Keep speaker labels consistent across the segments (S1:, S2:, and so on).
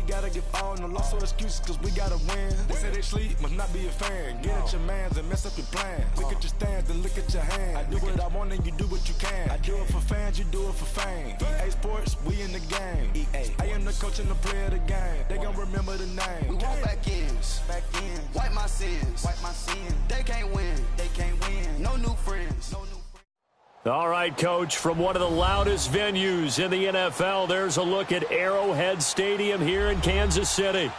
S1: gotta give all, no loss or excuses, cause we gotta win. They say they sleep, must not be a fan. Get at your mans and mess up your plan. Look at your stance and look at your hand. I do what I want and you do what you can. I do it for fans, you do it for fame. EA Sports, we in the game. EA. I am the coach and the player of the game. They gon' remember the name.
S2: We want back ends. Wipe my sins. They can't win. No new friends.
S3: All right, Coach, from one of the loudest venues in the NFL, there's a look at Arrowhead Stadium here in Kansas City.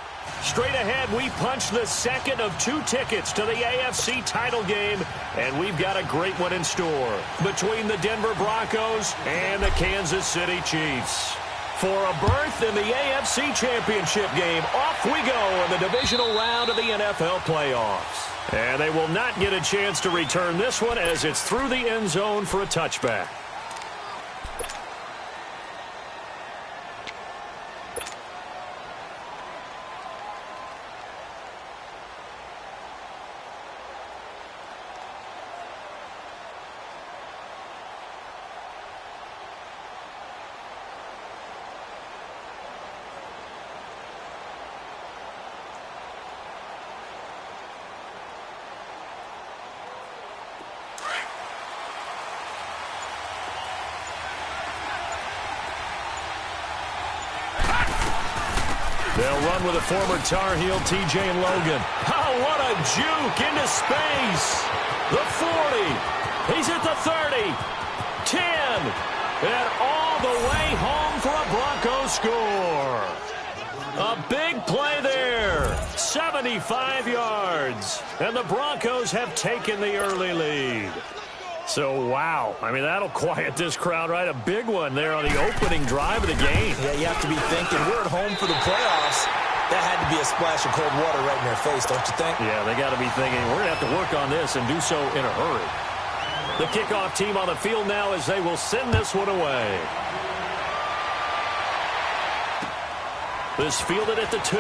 S3: Straight ahead, we punch the second of 2 tickets to the AFC title game, and we've got a great one in store between the Denver Broncos and the Kansas City Chiefs. For a berth in the AFC Championship game, off we go in the divisional round of the NFL playoffs. And they will not get a chance to return this one as it's through the end zone for a touchback. They'll run with a former Tar Heel, T.J. Logan. Oh, what a juke into space. The 40. He's at the 30. 10. And all the way home for a Broncos score. A big play there. 75 yards. And the Broncos have taken the early lead. So, wow. I mean, that'll quiet this crowd, right? A big one there on the opening drive of the game.
S4: Yeah, you have to be thinking, we're at home for the playoffs. That had to be a splash of cold water right in their face, don't you think?
S3: Yeah, they got to be thinking, we're going to have to work on this and do so in a hurry. The kickoff team on the field now as they will send this one away. This fielded at the 2.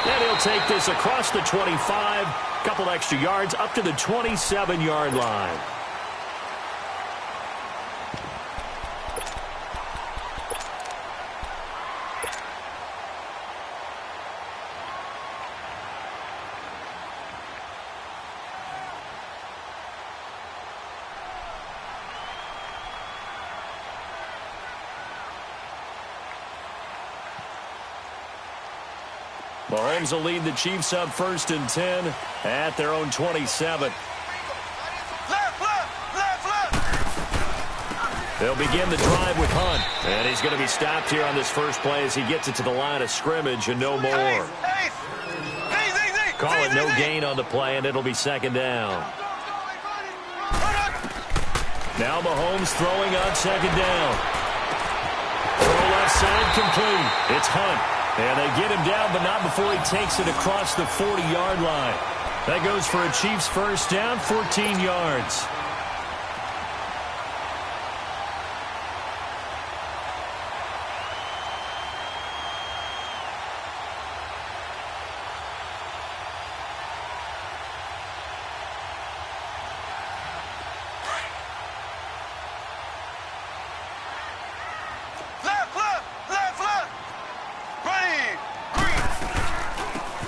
S3: And he'll take this across the 25. Couple extra yards up to the 27-yard line. Mahomes will lead the Chiefs up 1st and 10 at their own 27. They'll begin the drive with Hunt. And he's going to be stopped here on this first play as he gets it to the line of scrimmage and no more. Call it no gain on the play, and it'll be 2nd down. Now Mahomes throwing on 2nd down. Throw left side complete. It's Hunt. And they get him down, but not before he takes it across the 40-yard line. That goes for a Chiefs first down, 14 yards.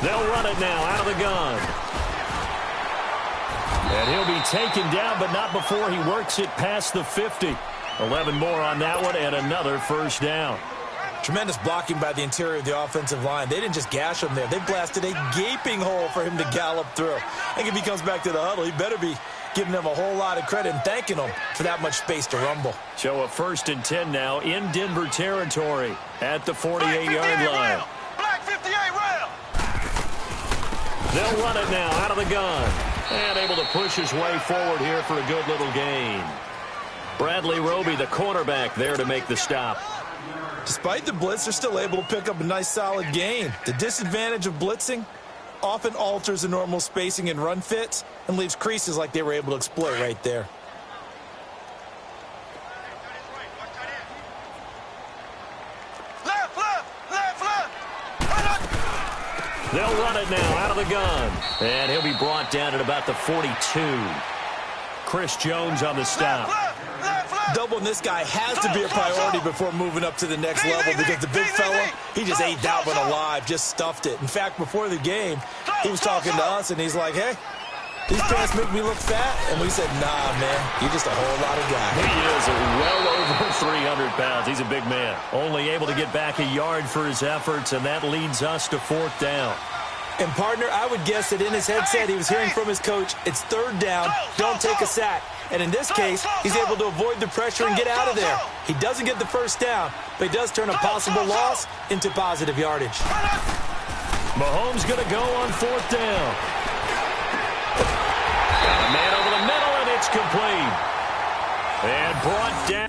S3: They'll run it now out of the gun. And he'll be taken down, but not before he works it past the 50. 11 more on that one, and another first down.
S4: Tremendous blocking by the interior of the offensive line. They didn't just gash him there. They blasted a gaping hole for him to gallop through. I think if he comes back to the huddle, he better be giving them a whole lot of credit and thanking them for that much space to rumble.
S3: So a 1st and 10 now in Denver territory at the 48-yard line. They'll run it now out of the gun. And able to push his way forward here for a good little gain. Bradley Roby, the cornerback, there to make the stop.
S4: Despite the blitz, they're still able to pick up a nice solid gain. The disadvantage of blitzing often alters the normal spacing and run fits and leaves creases like they were able to exploit right there.
S3: They'll run it now out of the gun. And he'll be brought down at about the 42. Chris Jones on the stop.
S4: Doubling this guy has to be a priority before moving up to the next level because the big fella, he just ate that one alive, just stuffed it. In fact, before the game, he was talking to us, and he's like, hey, these pants make me look fat. And we said, nah, man, you're just a whole lot of guy.
S3: He is well over 300 pounds. He's a big man. Only able to get back a yard for his efforts, and that leads us to 4th down.
S4: And, partner, I would guess that in his headset he was hearing from his coach, it's 3rd down, don't take a sack. And in this case, he's able to avoid the pressure and get out of there. He doesn't get the 1st down, but he does turn a possible loss into positive yardage.
S3: Mahomes going to go on 4th down. Got a man over the middle, and it's complete. And brought down.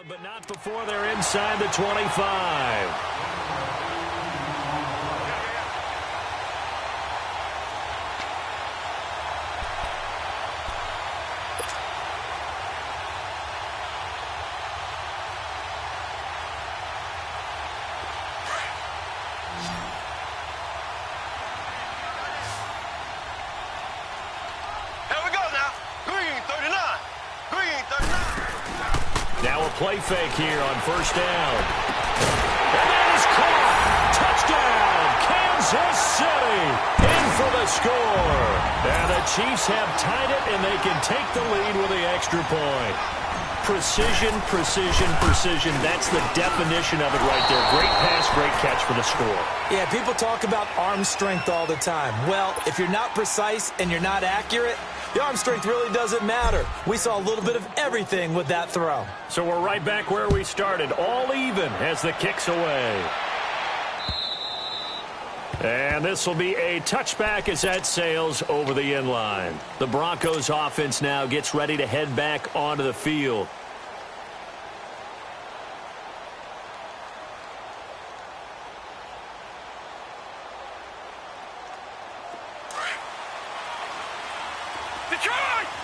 S3: But not before they're inside the 25. Now a play fake here on 1st down. And that is caught. Touchdown, Kansas City. In for the score. And the Chiefs have tied it, and they can take the lead with the extra point. Precision, precision, precision. That's the definition of it right there. Great pass, great catch for the score.
S4: Yeah, people talk about arm strength all the time. Well, if you're not precise and you're not accurate, the arm strength really doesn't matter. We saw a little bit of everything with that throw.
S3: So we're right back where we started, all even as the kick's away. And this will be a touchback as that sails over the end line. The Broncos offense now gets ready to head back onto the field.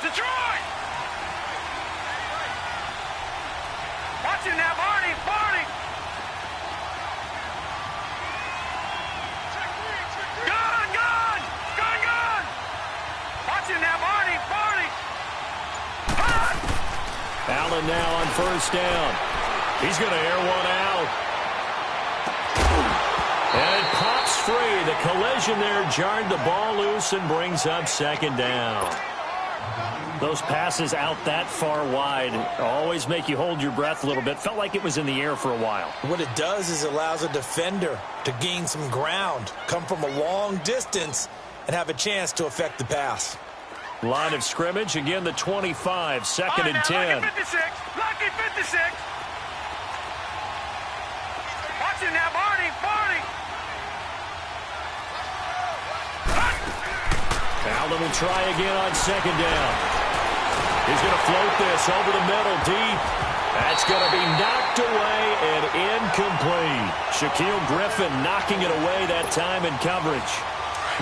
S5: Detroit! Watch it now, Barney! Gun! Watch it now, Barney!
S3: Allen now on 1st down. He's going to air one out. And it pops free. The collision there jarred the ball loose and brings up 2nd down. Those passes out that far wide always make you hold your breath a little bit. Felt like it was in the air for a while.
S4: What it does is it allows a defender to gain some ground, come from a long distance, and have a chance to affect the pass.
S3: Line of scrimmage, again the 25, 2nd and 10.
S5: Lucky 56! Watch it now, Barney!
S3: Allen will try again on 2nd down. He's going to float this over the middle deep. That's going to be knocked away and incomplete. Shaquille Griffin knocking it away that time in coverage.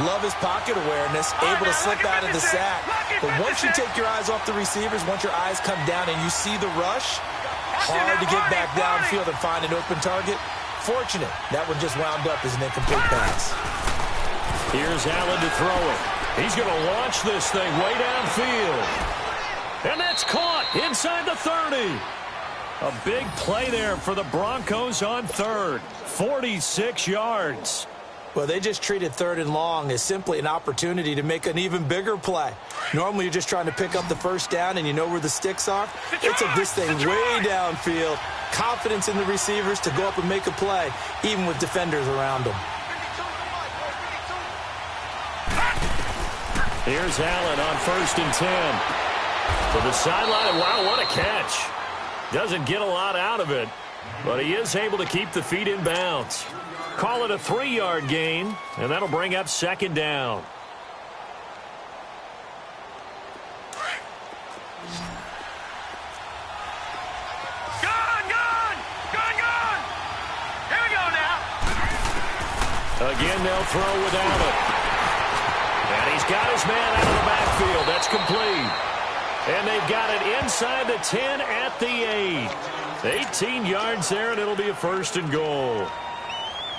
S4: Love his pocket awareness, able to slip out of the sack. But once you take your eyes off the receivers, once your eyes come down and you see the rush, hard to get back downfield and find an open target. Fortunate, that one just wound up as an incomplete pass.
S3: Here's Allen to throw it. He's going to launch this thing way downfield. And that's caught inside the 30. A big play there for the Broncos on 3rd. 46 yards.
S4: Well, they just treated 3rd and long as simply an opportunity to make an even bigger play. Normally, you're just trying to pick up the 1st down and you know where the sticks are. They took this thing way downfield. Confidence in the receivers to go up and make a play, even with defenders around them.
S3: Here's Allen on 1st and 10. To the sideline. Wow, what a catch. Doesn't get a lot out of it, but he is able to keep the feet in bounds. Call it a 3-yard gain, and that'll bring up 2nd down.
S5: Gone! Gone! Gone! Gone! Here we go now.
S3: Again, they'll throw without it. And he's got his man out of the backfield. That's complete. And they've got it inside the 10 at the 8. 18 yards there, and it'll be a 1st and goal.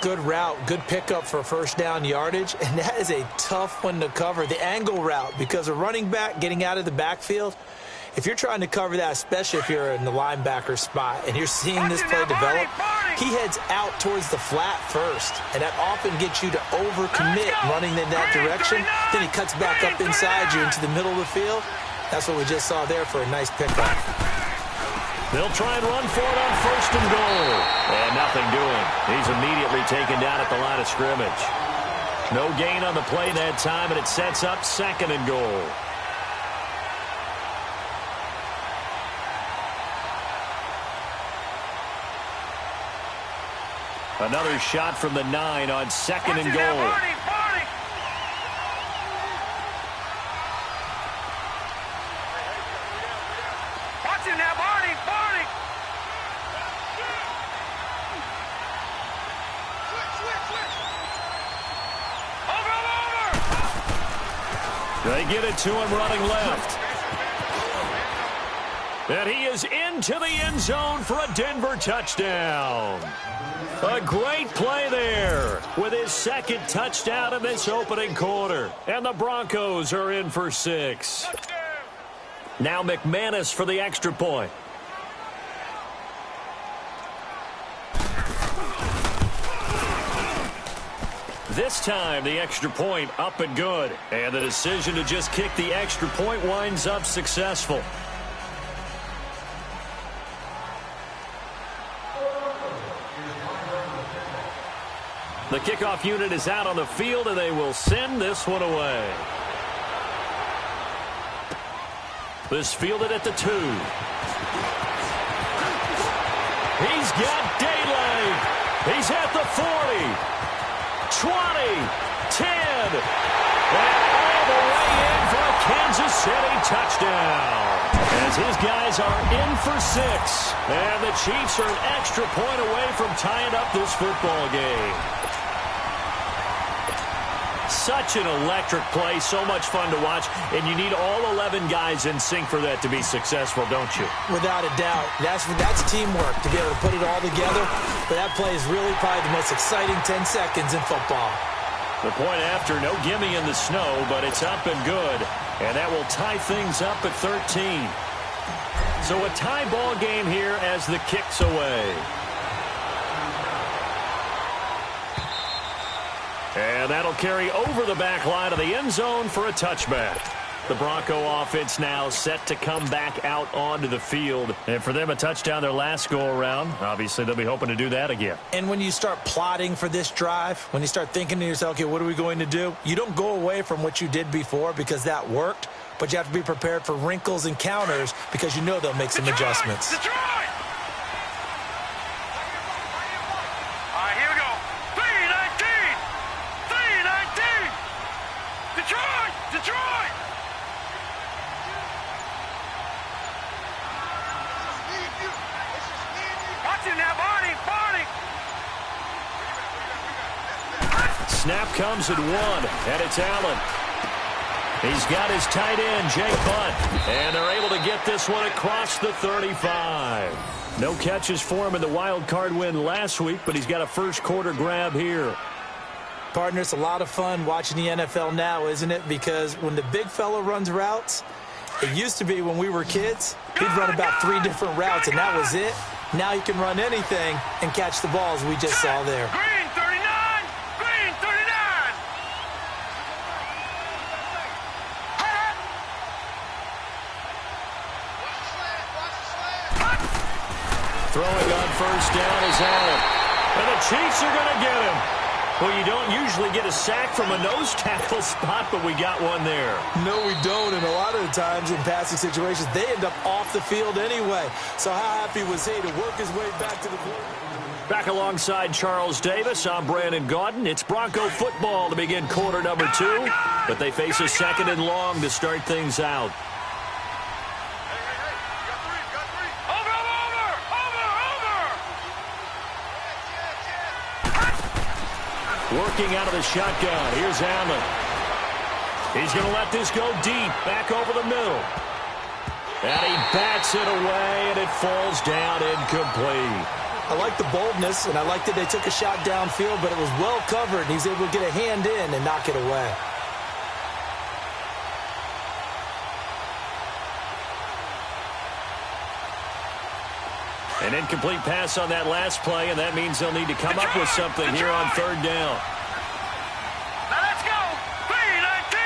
S4: Good route, good pickup for first down yardage, and that is a tough one to cover, the angle route, because a running back getting out of the backfield, if you're trying to cover that, especially if you're in the linebacker spot and you're seeing this play develop, he heads out towards the flat first, and that often gets you to overcommit running in that direction. Then he cuts back up inside you into the middle of the field. That's what we just saw there for a nice pickup.
S3: They'll try and run for it on 1st and goal. And nothing doing. He's immediately taken down at the line of scrimmage. No gain on the play that time, and it sets up 2nd and goal. Another shot from the 9 on 2nd and goal. They get it to him running left. And he is into the end zone for a Denver touchdown. A great play there with his 2nd touchdown in this opening quarter. And the Broncos are in for 6. Now McManus for the extra point. This time, the extra point up and good. And the decision to just kick the extra point winds up successful. The kickoff unit is out on the field, and they will send this one away. This fielded at the 2. He's got daylight. He's at the 40. 20, 10, and all the way in for a Kansas City touchdown. As his guys are in for 6, and the Chiefs are an extra point away from tying up this football game. Such an electric play, so much fun to watch, and you need all 11 guys in sync for that to be successful, don't you?
S4: Without a doubt. That's teamwork to be able to put it all together. But that play is really probably the most exciting 10 seconds in football.
S3: The point after, no gimme in the snow, but it's up and good. And that will tie things up at 13. So a tie ball game here as the kick's away. And that'll carry over the back line of the end zone for a touchback. The Bronco offense now set to come back out onto the field. And for them, a touchdown their last go-around. Obviously, they'll be hoping to do that again.
S4: And when you start plotting for this drive, when you start thinking to yourself, okay, what are we going to do? You don't go away from what you did before because that worked, but you have to be prepared for wrinkles and counters because you know they'll make some adjustments.
S5: Detroit! All right, here we go. 3-19! 3-19! Detroit! Detroit! Watch it now, Barney! Barney!
S3: Snap comes at 1, and it's Allen. He's got his tight end, Jake Butt, and they're able to get this one across the 35. No catches for him in the wild card win last week, but he's got a first quarter grab here.
S4: Partner, it's a lot of fun watching the NFL now, isn't it? Because when the big fella runs routes, it used to be when we were kids, he'd run about 3 different routes, and that was it. Now he can run anything and catch the balls we just saw there.
S5: Green 39! Green 39!
S3: Throwing on first down is Allen. And the Chiefs are going to get him. Well, you don't usually get a sack from a nose tackle spot, but we got one there.
S4: No, we don't, and a lot of the times in passing situations, they end up off the field anyway. So how happy was he to work his way back to the field?
S3: Back alongside Charles Davis, I'm Brandon Gaudin. It's Bronco football to begin quarter number 2, but they face a 2nd and long to start things out. Working out of the shotgun. Here's Allen. He's going to let this go deep. Back over the middle. And he bats it away, and it falls down incomplete.
S4: I like the boldness, and I like that they took a shot downfield, but it was well covered, and he's able to get a hand in and knock it away.
S3: An incomplete pass on that last play, and that means they'll need to come up with something here on third down.
S5: Now let's go. 3-19.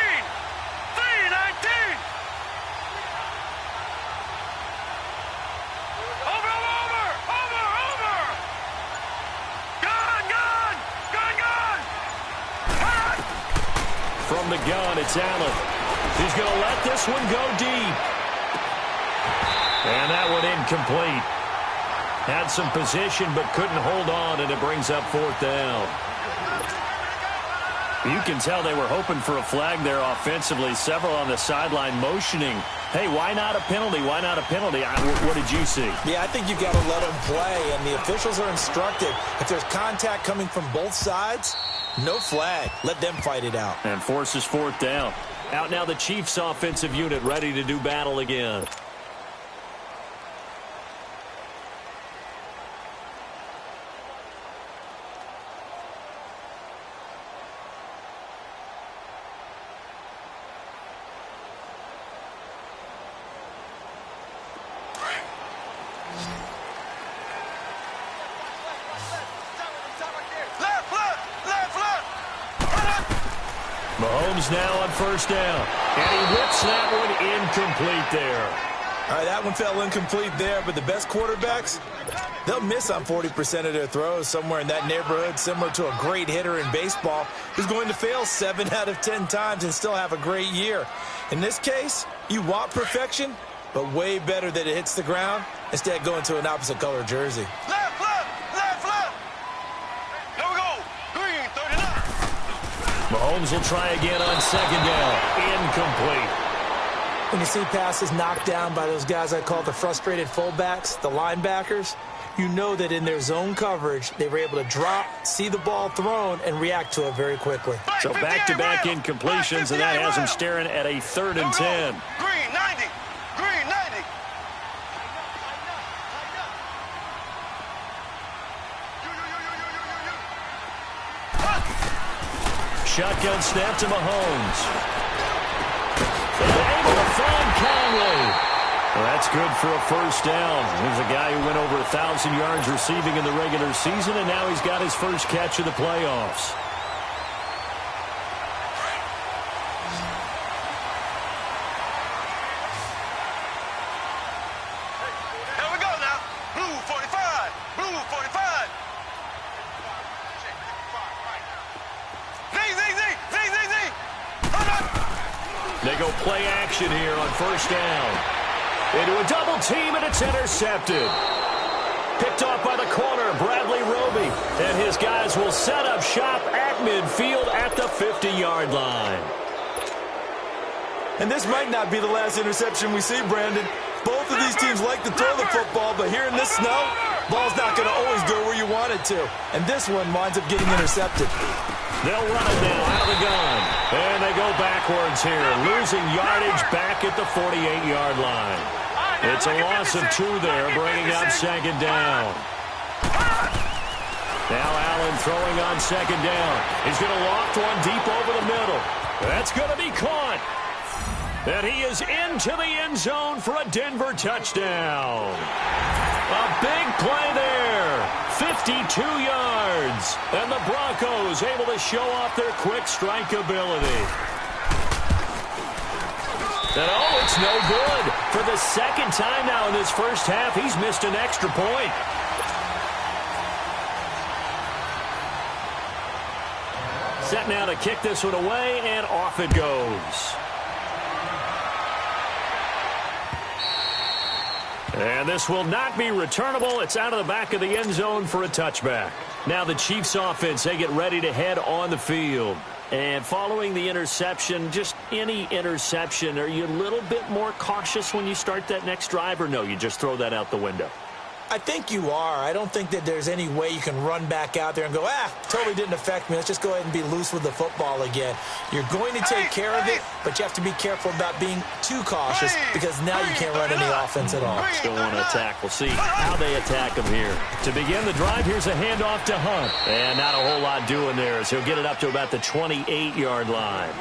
S5: 3-19. Over. Gun.
S3: From the gun, it's Allen. He's going to let this one go deep. And that one incomplete. Had some position but couldn't hold on, and it brings up fourth down. You can tell they were hoping for a flag there offensively. Several on the sideline motioning. Hey, why not a penalty? Why not a penalty? What did you see?
S4: Yeah, I think you've got to let them play, and the officials are instructed. If there's contact coming from both sides, no flag. Let them fight it out.
S3: And forces fourth down. Out now the Chiefs offensive unit ready to do battle again. Mahomes now on first down. And he whips that one incomplete there.
S4: All right, that one fell incomplete there, but the best quarterbacks, they'll miss on 40% of their throws, somewhere in that neighborhood, similar to a great hitter in baseball who's going to fail 7 out of 10 times and still have a great year. In this case, you want perfection, but way better that it hits the ground instead of going to an opposite color jersey.
S5: Left. Here we go. Green, 39.
S3: Mahomes will try again on second down. Incomplete.
S4: When you see passes knocked down by those guys I call the frustrated fullbacks, the linebackers, you know that in their zone coverage, they were able to drop, see the ball thrown, and react to it very quickly.
S3: So back-to-back incompletions, and that has them staring at a 3rd and 10.
S5: Green, 90. Green, 90.
S3: Shotgun snap to Mahomes. And able to find Conley. Well, that's good for a first down. Here's a guy who went over 1,000 yards receiving in the regular season, and now he's got his first catch of the playoffs.
S5: Here we go now. Blue 45. Blue 45. Z.
S3: They go play action here on first down. Into a double team, and it's intercepted. Picked off by the corner, Bradley Roby. And his guys will set up shop at midfield at the 50-yard line.
S4: And this might not be the last interception we see, Brandon. Both of these teams like to throw the football, but here in this snow, ball's not going to always go where you want it to. And this one winds up getting intercepted.
S3: They'll run it now out of the gun. And they go backwards here, losing yardage back at the 48-yard line. It's a loss of 2 there, bringing up second down. Now Allen throwing on second down. He's going to loft one deep over the middle. That's going to be caught. And he is into the end zone for a Denver touchdown. A big play there. 52 yards. And the Broncos able to show off their quick strike ability. And oh, it's no good. For the second time now in this first half, he's missed an extra point. Set now to kick this one away, and off it goes. And this will not be returnable. It's out of the back of the end zone for a touchback. Now the Chiefs offense, they get ready to head on the field. And following the interception, just any interception, are you a little bit more cautious when you start that next drive, or no, you just throw that out the window?
S4: I think you are. I don't think that there's any way you can run back out there and go, totally didn't affect me. Let's just go ahead and be loose with the football again. You're going to take care of it, but you have to be careful about being too cautious because now you can't run any offense at all.
S3: Still want to attack. We'll see how they attack him here. To begin the drive, here's a handoff to Hunt. And not a whole lot doing there as he'll get it up to about the 28-yard line.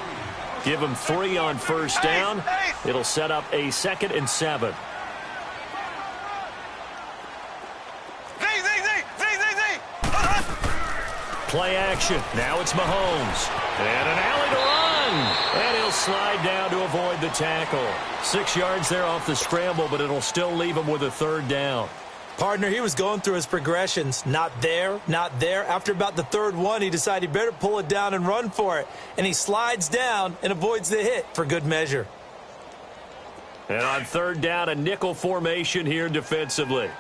S3: Give him 3 on first down. It'll set up a 2nd and 7. Play action. Now it's Mahomes. And an alley to run. And he'll slide down to avoid the tackle. 6 yards there off the scramble, but it'll still leave him with a 3rd down.
S4: Partner, he was going through his progressions. Not there, not there. After about the 3rd one, he decided he better pull it down and run for it. And he slides down and avoids the hit for good measure.
S3: And on 3rd down, a nickel formation here defensively.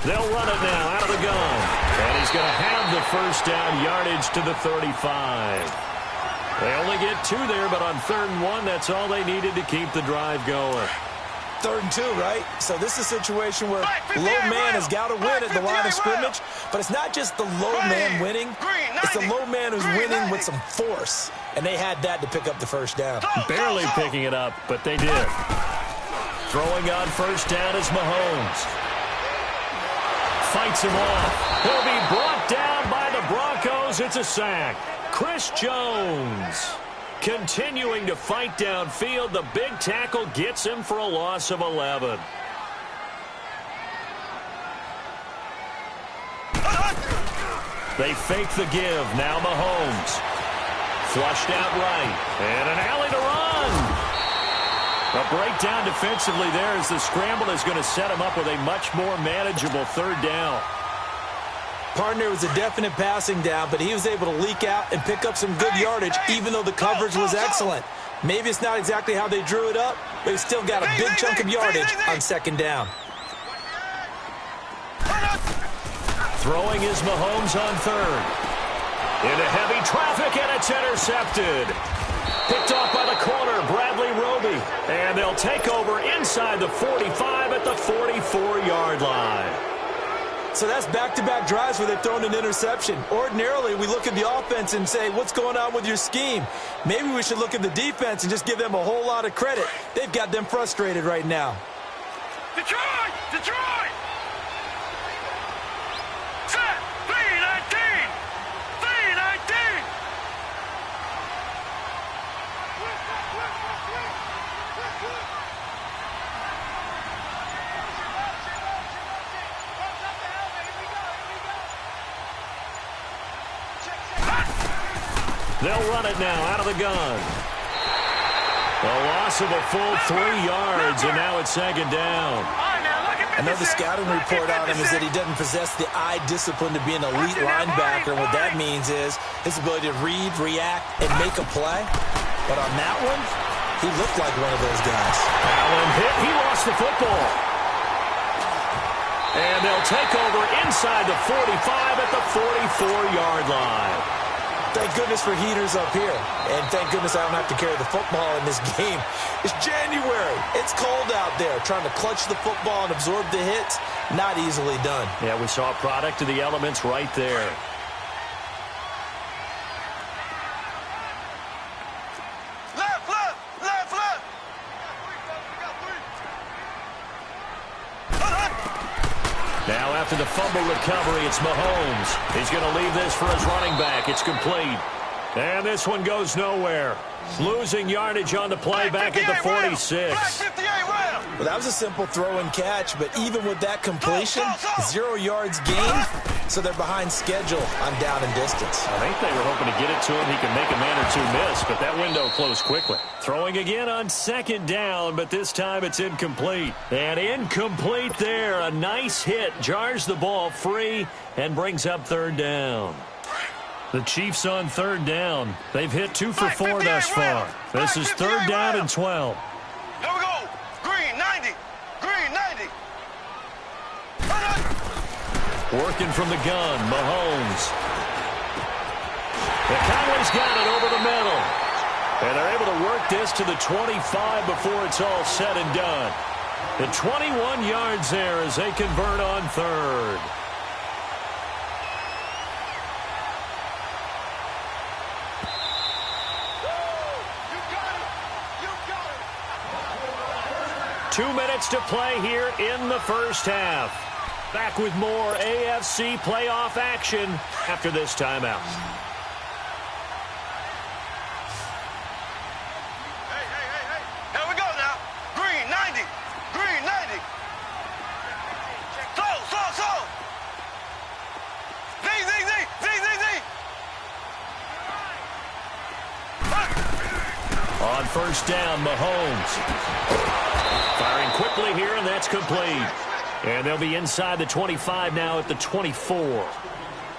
S3: They'll run it now out of the gun. And he's going to have the first down yardage to the 35. They only get 2 there, but on 3rd and 1, that's all they needed to keep the drive going.
S4: 3rd and 2, right? So this is a situation where low man has got to win at the line of scrimmage, but it's not just the low man winning. It's the low man who's winning with some force, and they had that to pick up the first down.
S3: Barely picking it up, but they did. Throwing on first down is Mahomes. Fights him off. He'll be brought down by the Broncos. It's a sack. Chris Jones continuing to fight downfield. The big tackle gets him for a loss of 11. They fake the give. Now Mahomes. Flushed out right. And an alley to run. A breakdown defensively there as the scramble is going to set him up with a much more manageable 3rd down.
S4: Partner, was a definite passing down, but he was able to leak out and pick up some good yardage, even though the coverage was excellent. Maybe it's not exactly how they drew it up, but he still got a big chunk of yardage on 2nd down.
S3: Throwing is Mahomes on 3rd. Into heavy traffic, and it's intercepted. Picked off by the corner, Bradley Roby. And they'll take over inside the 45 at the 44-yard line.
S4: So that's back-to-back drives where they've thrown an interception. Ordinarily, we look at the offense and say, what's going on with your scheme? Maybe we should look at the defense and just give them a whole lot of credit. They've got them frustrated right now.
S5: Detroit! Detroit! Set! 3-19! 3-19!
S3: They'll run it now out of the gun. A loss of a full 3 yards, and now it's 2nd down.
S4: Another scouting report on him is that he doesn't possess the eye discipline to be an elite linebacker. And what that means is his ability to read, react, and make a play. But on that one, he looked like one of those guys.
S3: Allen hit. He lost the football. And they'll take over inside the 45 at the 44-yard line.
S4: Thank goodness for heaters up here. And thank goodness I don't have to carry the football in this game. It's January. It's cold out there. Trying to clutch the football and absorb the hits, not easily done.
S3: Yeah, we saw a product of the elements right there.
S5: Left, left, left, left!
S3: Now after the fumble recovery, it's Mahomes. He's going to leave this for his running back. It's complete. And this one goes nowhere. Losing yardage on the play back at the 46.
S4: Well, that was a simple throw and catch, but even with that completion, 0 yards gained, so they're behind schedule on down and distance.
S3: I think they were hoping to get it to him. He can make a man or two miss, but that window closed quickly. Throwing again on 2nd down, but this time it's incomplete. And incomplete there. A nice hit. Jars the ball free and brings up 3rd down. The Chiefs on 3rd down. They've hit 2 for 4 thus far. This is 3rd down and 12.
S5: Here we go. Green 90. Green 90.
S3: Working from the gun, Mahomes. The Cowboys got it over the middle. And they're able to work this to the 25 before it's all said and done. The 21 yards there as they convert on third.
S5: You got it.
S3: 2 minutes to play here in the first half. Back with more AFC playoff action after this timeout.
S5: Here we go now. Green 90. Green 90. So. Z.
S3: On first down, Mahomes. Firing quickly here, and that's complete. And they'll be inside the 25 now at the 24.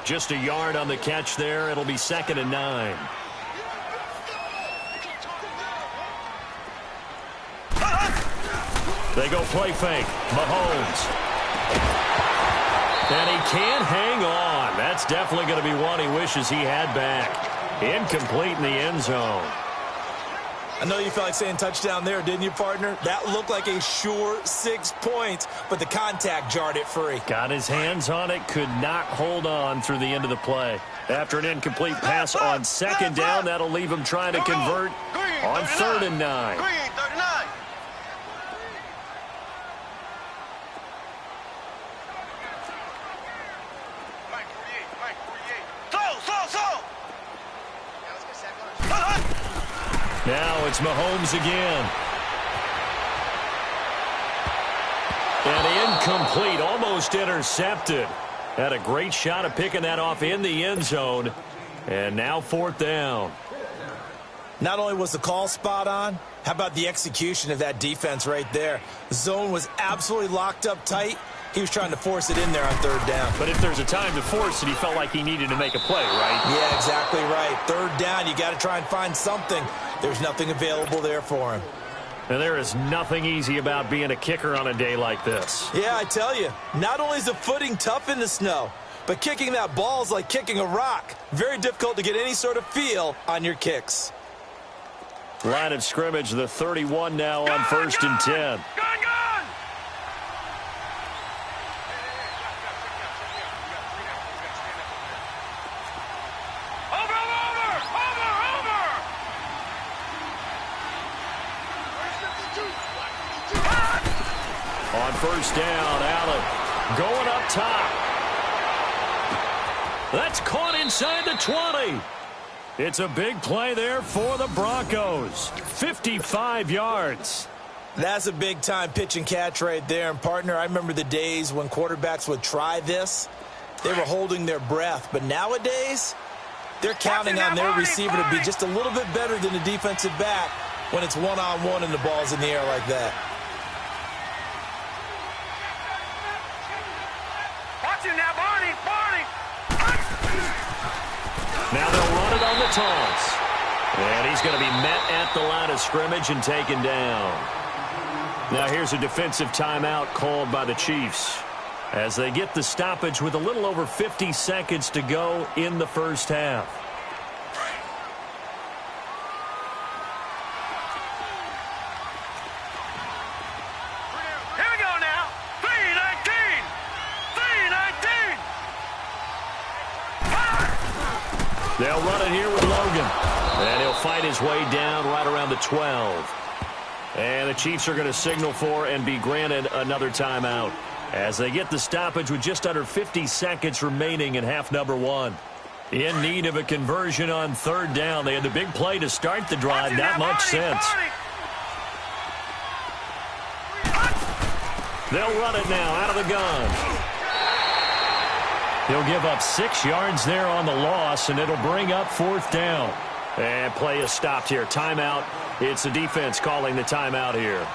S3: Just a yard on the catch there. It'll be 2nd and 9. They go play fake. Mahomes. And he can't hang on. That's definitely going to be one he wishes he had back. Incomplete in the end zone.
S4: I know you felt like saying touchdown there, didn't you, partner? That looked like a sure 6 points, but the contact jarred it free.
S3: Got his hands on it, could not hold on through the end of the play. After an incomplete pass on 2nd down, that'll leave him trying to convert on 3rd and 9.
S5: Green 39. Mike 48. So.
S3: Now it's Mahomes again. And incomplete, almost intercepted. Had a great shot at picking that off in the end zone. And now 4th down.
S4: Not only was the call spot on, how about the execution of that defense right there? The zone was absolutely locked up tight. He was trying to force it in there on 3rd down.
S3: But if there's a time to force it, he felt like he needed to make a play, right?
S4: Yeah, exactly right. 3rd down, you got to try and find something. There's nothing available there for him.
S3: And there is nothing easy about being a kicker on a day like this.
S4: Yeah, I tell you, not only is the footing tough in the snow, but kicking that ball is like kicking a rock. Very difficult to get any sort of feel on your kicks.
S3: Line of scrimmage, the 31 now on 1st and 10.
S5: Gun!
S3: On 1st down, Allen going up top. That's caught inside the 20. It's a big play there for the Broncos. 55 yards.
S4: That's a big-time pitch and catch right there. And, partner, I remember the days when quarterbacks would try this. They were holding their breath. But nowadays, they're counting on their receiver to be just a little bit better than the defensive back when it's one-on-one and the ball's in the air like that.
S3: Now they'll run it on the toss. And he's going to be met at the line of scrimmage and taken down. Now here's a defensive timeout called by the Chiefs as they get the stoppage with a little over 50 seconds to go in the first half.
S5: Here we go now. 319. 319.
S3: They'll run it here with Logan. And he'll fight his way down right around the 12. And the Chiefs are going to signal for and be granted another timeout as they get the stoppage with just under 50 seconds remaining in half number 1. In need of a conversion on 3rd down. They had the big play to start the drive. Not much sense. They'll run it now out of the gun. He'll give up 6 yards there on the loss, and it'll bring up 4th down. And play is stopped here. Timeout. It's the defense calling the timeout here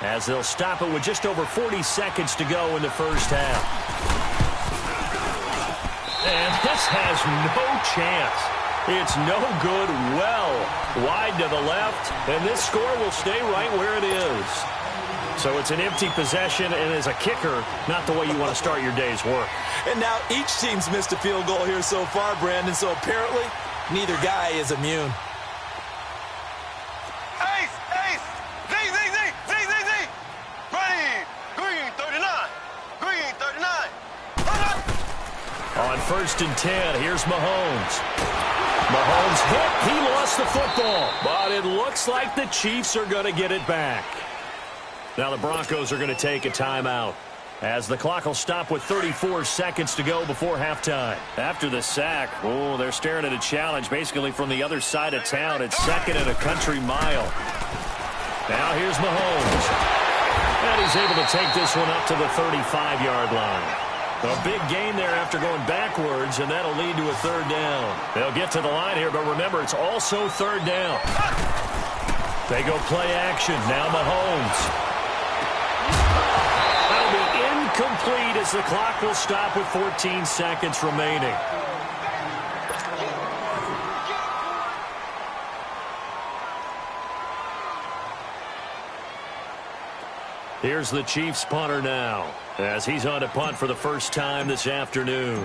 S3: as they'll stop it with just over 40 seconds to go in the first half. And this has no chance. It's no good, well wide to the left, and this score will stay right where it is. So it's an empty possession, and as a kicker, not the way you want to start your day's work.
S4: And now each team's missed a field goal here so far, Brandon, so apparently neither guy is immune.
S3: On 1st and 10, here's Mahomes. Mahomes hit. He lost the football. But it looks like the Chiefs are going to get it back. Now the Broncos are going to take a timeout, as the clock will stop with 34 seconds to go before halftime. After the sack, they're staring at a challenge basically from the other side of town. It's 2nd and a country mile. Now here's Mahomes. And he's able to take this one up to the 35-yard line. A big gain there after going backwards, and that'll lead to a 3rd down. They'll get to the line here, but remember, it's also 3rd down. They go play action. Now Mahomes. That'll be incomplete as the clock will stop with 14 seconds remaining. Here's the Chiefs punter now, as he's on to punt for the first time this afternoon.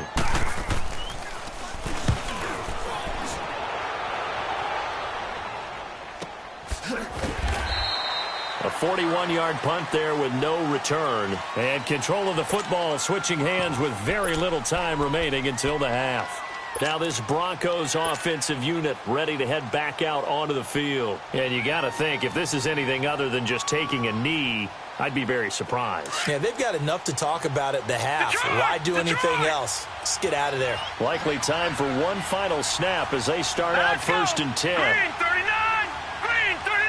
S3: A 41-yard punt there with no return. And control of the football switching hands with very little time remaining until the half. Now this Broncos offensive unit ready to head back out onto the field. And you got to think, if this is anything other than just taking a knee, I'd be very surprised.
S4: Yeah, they've got enough to talk about at the half. Why do anything else? Just get out of there.
S3: Likely time for one final snap as they start out 1st and 10.
S5: Green 39! Green 39!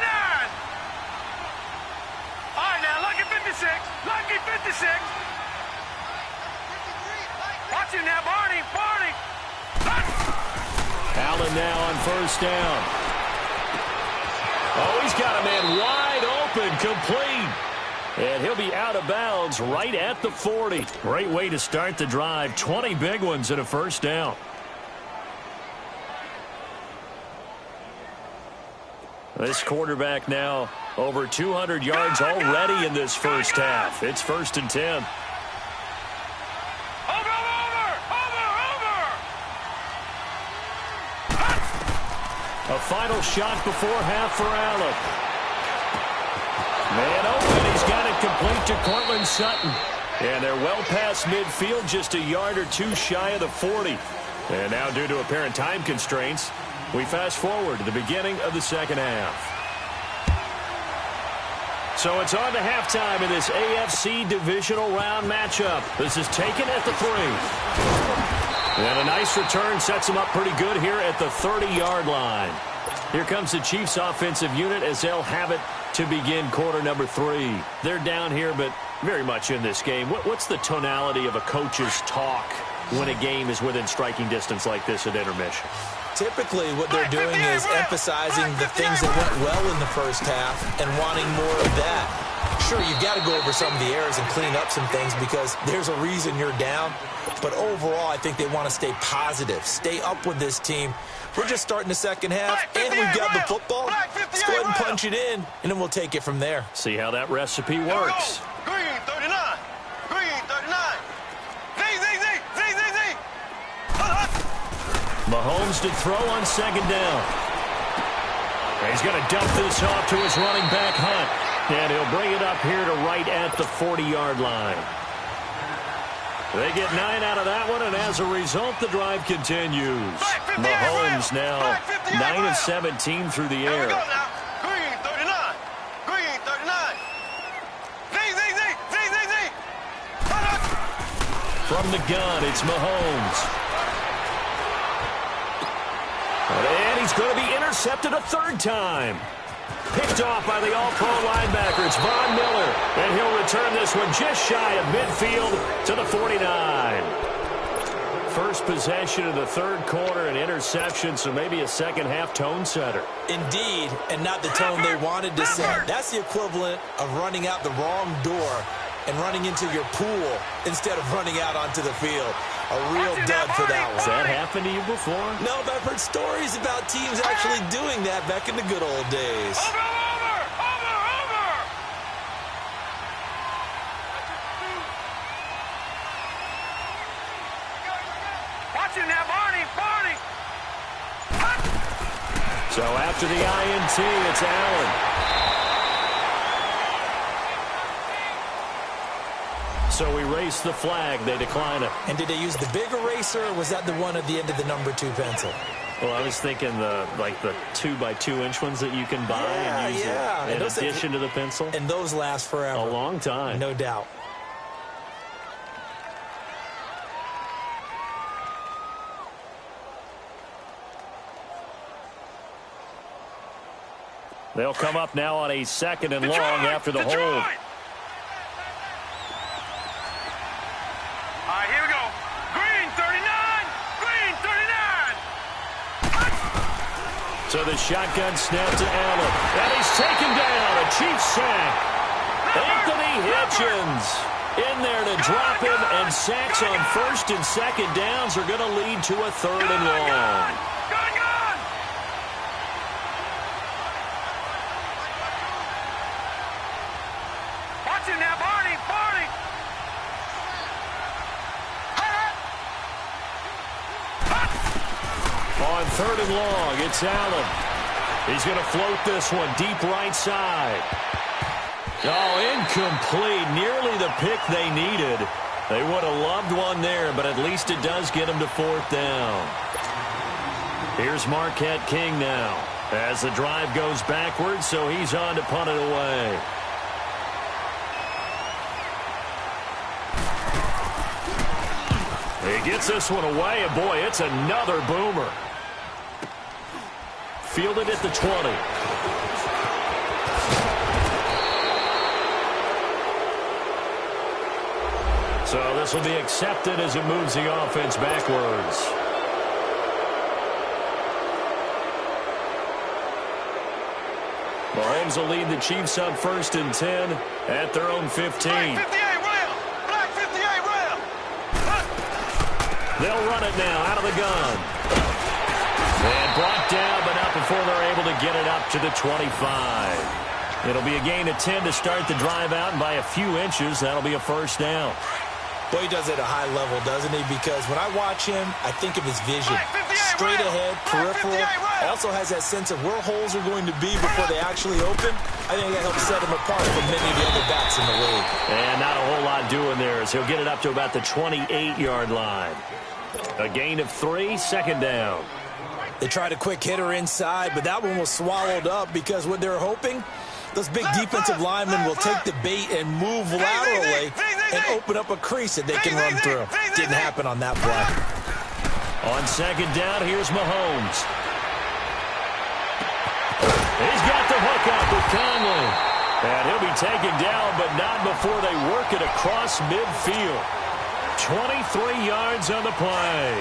S5: All right, now, lucky 56. Lucky 56. Watch him now, Barney. Barney.
S3: Allen now on 1st down. Oh, he's got a man wide open, complete. And he'll be out of bounds right at the 40. Great way to start the drive. 20 big ones and a 1st down. This quarterback now over 200 yards already in this first half. It's 1st and 10. A final shot before half for Allen. Man open, he's got it complete to Cortland Sutton. And they're well past midfield, just a yard or two shy of the 40. And now, due to apparent time constraints, we fast forward to the beginning of the second half. So it's on to halftime in this AFC divisional round matchup. This is taken at the 3. And a nice return sets them up pretty good here at the 30-yard line. Here comes the Chiefs offensive unit as they'll have it to begin quarter number 3. They're down here, but very much in this game. What's the tonality of a coach's talk when a game is within striking distance like this at intermission?
S4: Typically, what they're doing is emphasizing the things that went well in the first half and wanting more of that. Sure, you've got to go over some of the errors and clean up some things because there's a reason you're down. But overall, I think they want to stay positive, stay up with this team. We're just starting the second half, and we've got the football. Let's go ahead and punch it in, and then we'll take it from there.
S3: See how that recipe works.
S5: Green 39. Green 39. Z.
S3: Mahomes to throw on 2nd down. He's going to dump this off to his running back, Hunt. And he'll bring it up here to right at the 40-yard line. They get 9 out of that one, and as a result, the drive continues. Mahomes now 9 of 17 through the air.
S5: Green 39. Green 39. Z.
S3: From the gun, it's Mahomes. And he's going to be intercepted a 3rd time. Picked off by the all-pro linebacker. It's Von Miller. And he'll return this one just shy of midfield to the 49. First possession of the 3rd quarter, an interception, so maybe a second-half tone setter.
S4: Indeed, and not the tone they wanted to set. That's the equivalent of running out the wrong door and running into your pool instead of running out onto the field. A real dud for that one.
S3: Has that happened to you before?
S4: No, but I've heard stories about teams actually doing that back in the good old days.
S5: Over. Watch him now, Barney.
S3: So after the INT, it's Allen. So we race the flag. They decline it.
S4: And did they use the big eraser, or was that the one at the end of the number 2 pencil?
S3: Well, I was thinking the 2x2-inch ones that you can buy and use in addition to the pencil.
S4: And those last forever.
S3: A long time.
S4: No doubt.
S3: They'll come up now on a 2nd and long after the hold.
S5: All right, here we go. Green 39. Green 39.
S3: So the shotgun snap to Allen. And he's taken down. A Chiefs sack. Anthony Hitchens in there to drop him. And sacks on 1st and 2nd downs are going to lead to a 3rd and long. On 3rd and long, it's Allen. He's going to float this one deep right side. Oh, incomplete. Nearly the pick they needed. They would have loved one there, but at least it does get them to 4th down. Here's Marquette King now as the drive goes backwards, so he's on to punt it away. He gets this one away, and boy, it's another boomer. Fielded at the 20. So this will be accepted as it moves the offense backwards. Mahomes will lead the Chiefs on 1st and 10 at their own 15.
S5: Black 58 rail. Black 58 rail.
S3: They'll run it now out of the gun. And brought down, but not before they're able to get it up to the 25. It'll be a gain of 10 to start the drive out, and by a few inches, that'll be a 1st down.
S4: Boy, he does it at a high level, doesn't he? Because when I watch him, I think of his vision. Straight ahead, peripheral. Also has that sense of where holes are going to be before they actually open. I think that helps set him apart from many of the other backs in the league.
S3: And not a whole lot doing there as he'll get it up to about the 28-yard line. A gain of 3, 2nd down.
S4: They tried a quick hitter inside, but that one was swallowed up because what they're hoping, those big defensive linemen will take the bait and move laterally and open up a crease that they can run through. Didn't happen on that play.
S3: On 2nd down, here's Mahomes. He's got the hook up with Conley. And he'll be taken down, but not before they work it across midfield. 23 yards on the play.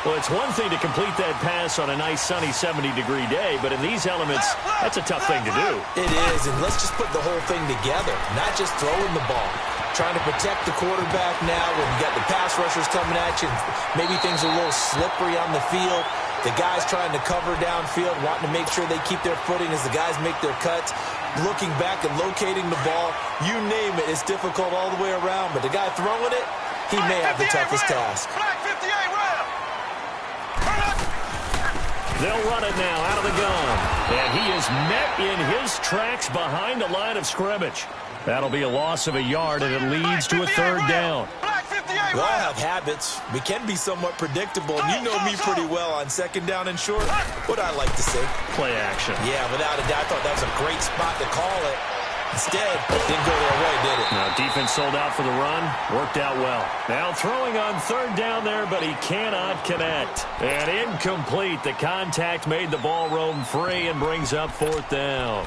S3: Well, it's one thing to complete that pass on a nice sunny 70-degree day, but in these elements, that's a tough thing to do.
S4: It is, and let's just put the whole thing together, not just throwing the ball. Trying to protect the quarterback now when you got the pass rushers coming at you. Maybe things are a little slippery on the field. The guys trying to cover downfield, wanting to make sure they keep their footing as the guys make their cuts. Looking back and locating the ball, you name it, it's difficult all the way around. But the guy throwing it, he may have the toughest task.
S5: Black 58 rail.
S3: They'll run it now out of the gun. And he is met in his tracks behind the line of scrimmage. That'll be a loss of a yard, and it leads to a 3rd down.
S4: We all have habits. We can be somewhat predictable, and you know me pretty well on 2nd down and short. What I like to say.
S3: Play action.
S4: Yeah, without a doubt, I thought that was a great spot to call it. Instead, didn't go their way, did it?
S3: Now, defense sold out for the run. Worked out well. Now throwing on 3rd down there, but he cannot connect. And incomplete. The contact made the ball roam free and brings up 4th down.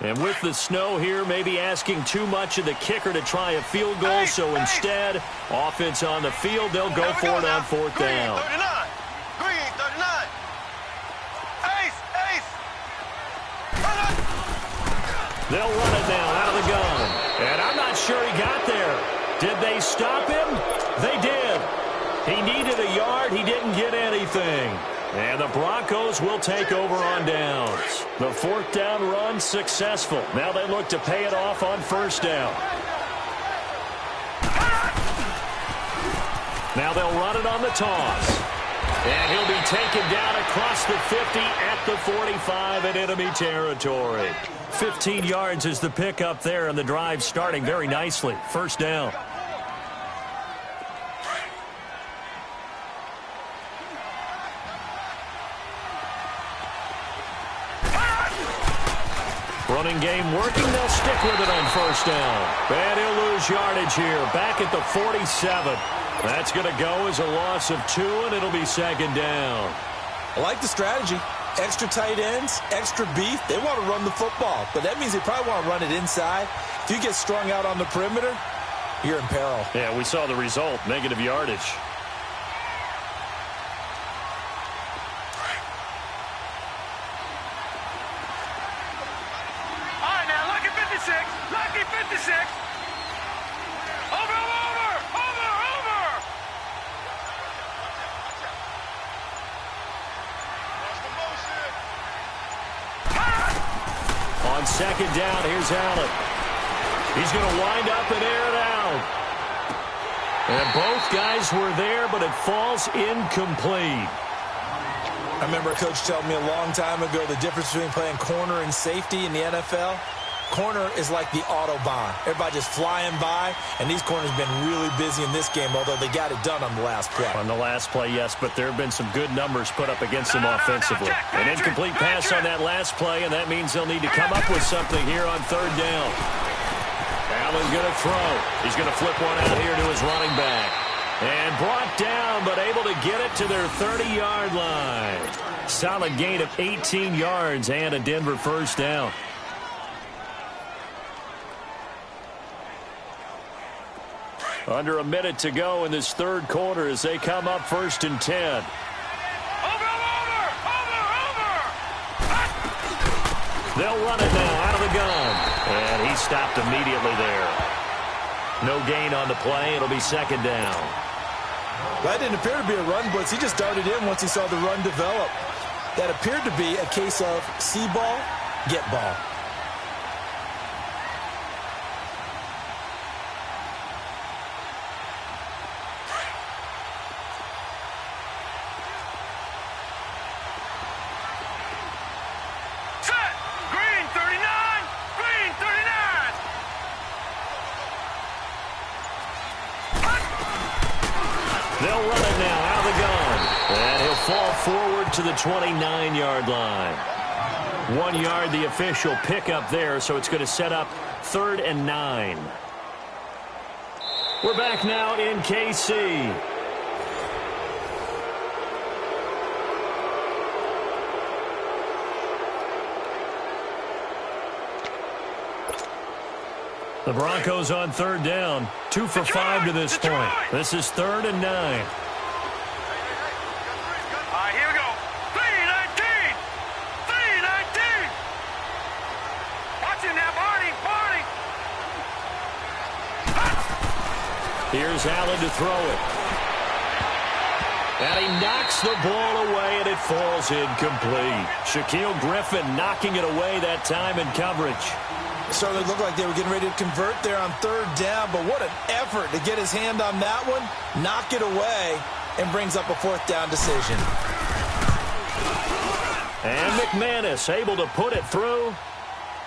S3: And with the snow here, maybe asking too much of the kicker to try a field goal. So instead, offense on the field, they'll go for it on 4th down.
S5: Green 39. Ace, ace.
S3: They'll run it now out of the gun. And I'm not sure he got there. Did they stop him? They did. He needed a yard. He didn't get anything. And the Broncos will take over on downs. The 4th down run successful. Now they look to pay it off on 1st down. Now they'll run it on the toss. And he'll be taken down across the 50 at the 45 in enemy territory. 15 yards is the pickup there, and the drive starting very nicely. First down. Running game working. They'll stick with it on first down. And he'll lose yardage here. Back at the 47. That's going to go as a loss of 2, and it'll be second down.
S4: I like the strategy. Extra tight ends, extra beef. They want to run the football, but that means they probably want to run it inside. If you get strung out on the perimeter, you're in peril.
S3: Yeah, we saw the result, negative yardage.
S5: All right, now, lucky 56. Lucky 56. Over.
S3: On second down, here's Allen. He's going to wind up and air it out. And both guys were there, but it falls incomplete.
S4: I remember a coach telling me a long time ago the difference between playing corner and safety in the NFL. Corner is like the Autobahn. Everybody just flying by, and these corners have been really busy in this game, although they got it done on the last play.
S3: On the last play, yes, but there have been some good numbers put up against them offensively. An incomplete pass on that last play, and that means they'll need to come up with something here on third down. Allen's going to throw. He's going to flip one out here to his running back. And brought down, but able to get it to their 30-yard line. Solid gain of 18 yards and a Denver first down. Under a minute to go in this third quarter as they come up first and 10.
S5: Over.
S3: They'll run it now out of the gun. And he stopped immediately there. No gain on the play. It'll be second down.
S4: That didn't appear to be a run blitz. He just darted in once he saw the run develop. That appeared to be a case of see ball, get ball.
S3: They'll run it now out of the gun. And he'll fall forward to the 29-yard line. 1 yard, the official pickup there, so it's going to set up 3rd and 9. We're back now in KC. The Broncos on third down. 2 for 5 to this point. This is 3rd and 9.
S5: All right, here we go. 3-19. 3-19. Watch him now, Barney.
S3: Here's Allen to throw it. And he knocks the ball away, and it falls incomplete. Shaquille Griffin knocking it away that time in coverage.
S4: Certainly looked like they were getting ready to convert there on third down, but what an effort to get his hand on that one, knock it away, and brings up a 4th down decision.
S3: And McManus able to put it through,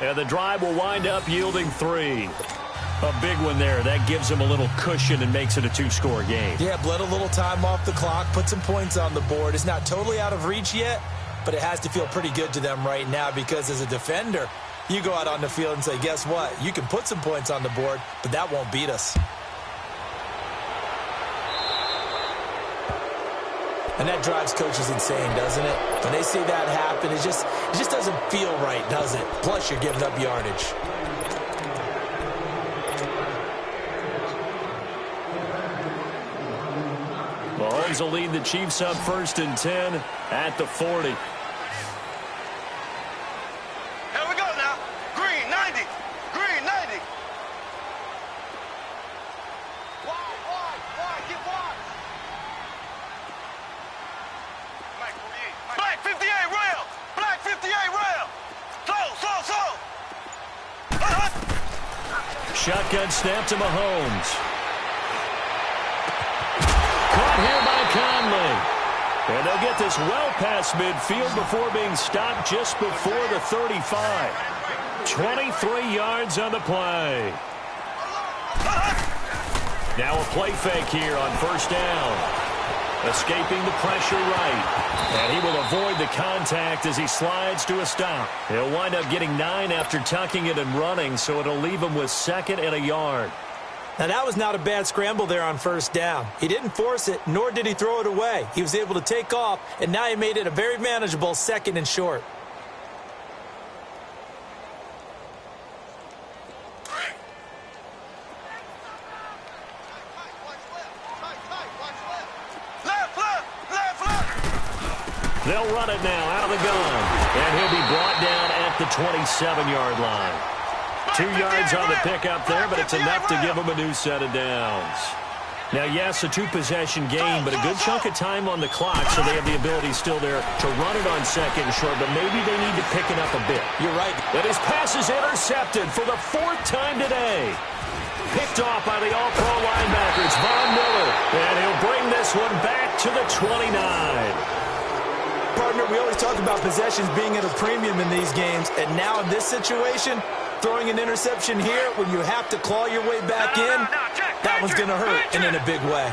S3: and the drive will wind up yielding 3. A big one there. That gives him a little cushion and makes it a 2-score game.
S4: Yeah, bled a little time off the clock, put some points on the board. It's not totally out of reach yet, but it has to feel pretty good to them right now because as a defender, you go out on the field and say, guess what? You can put some points on the board, but that won't beat us. And that drives coaches insane, doesn't it? When they see that happen, it just doesn't feel right, does it? Plus, you're giving up yardage.
S3: Mahomes will lead the Chiefs up 1st and 10 at the 40. Shotgun snap to Mahomes. Caught here by Conley. And they'll get this well past midfield before being stopped just before the 35. 23 yards on the play. Now a play fake here on first down. Escaping the pressure right. And he will avoid the contact as he slides to a stop. He'll wind up getting 9 after tucking it and running, so it'll leave him with 2nd and a yard.
S4: Now, that was not a bad scramble there on first down. He didn't force it, nor did he throw it away. He was able to take off, and now he made it a very manageable 2nd and short.
S3: They'll run it now out of the gun. And he'll be brought down at the 27-yard line. 2 yards on the pickup there, but it's enough to give them a new set of downs. Now, yes, a 2-possession game, but a good chunk of time on the clock, so they have the ability still there to run it on 2nd and short, but maybe they need to pick it up a bit.
S4: You're right.
S3: And his pass is intercepted for the 4th time today. Picked off by the all-pro linebacker. It's Von Miller, and he'll bring this one back to the 29.
S4: Partner, we always talk about possessions being at a premium in these games, and now in this situation, throwing an interception here when you have to claw your way back in, that one's going to hurt, and in a big way.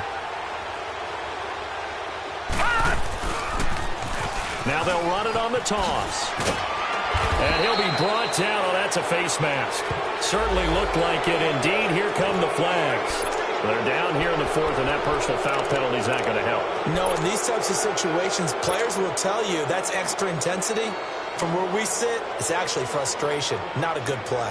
S3: Now they'll run it on the toss. And he'll be brought down. Oh, that's a face mask. Certainly looked like it. Indeed, here come the flags. They're down here in the 4th, and that personal foul penalty is not going to help.
S4: No, in these types of situations, players will tell you that's extra intensity. From where we sit, it's actually frustration, not a good play.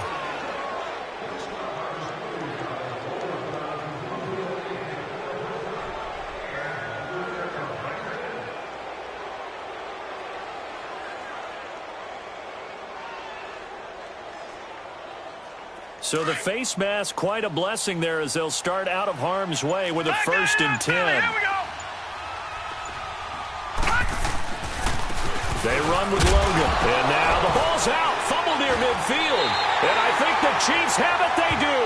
S3: So the face mask, quite a blessing there as they'll start out of harm's way with a 1st and 10. They run with Logan. And now the ball's out. Fumble near midfield. And I think the Chiefs have it. They do.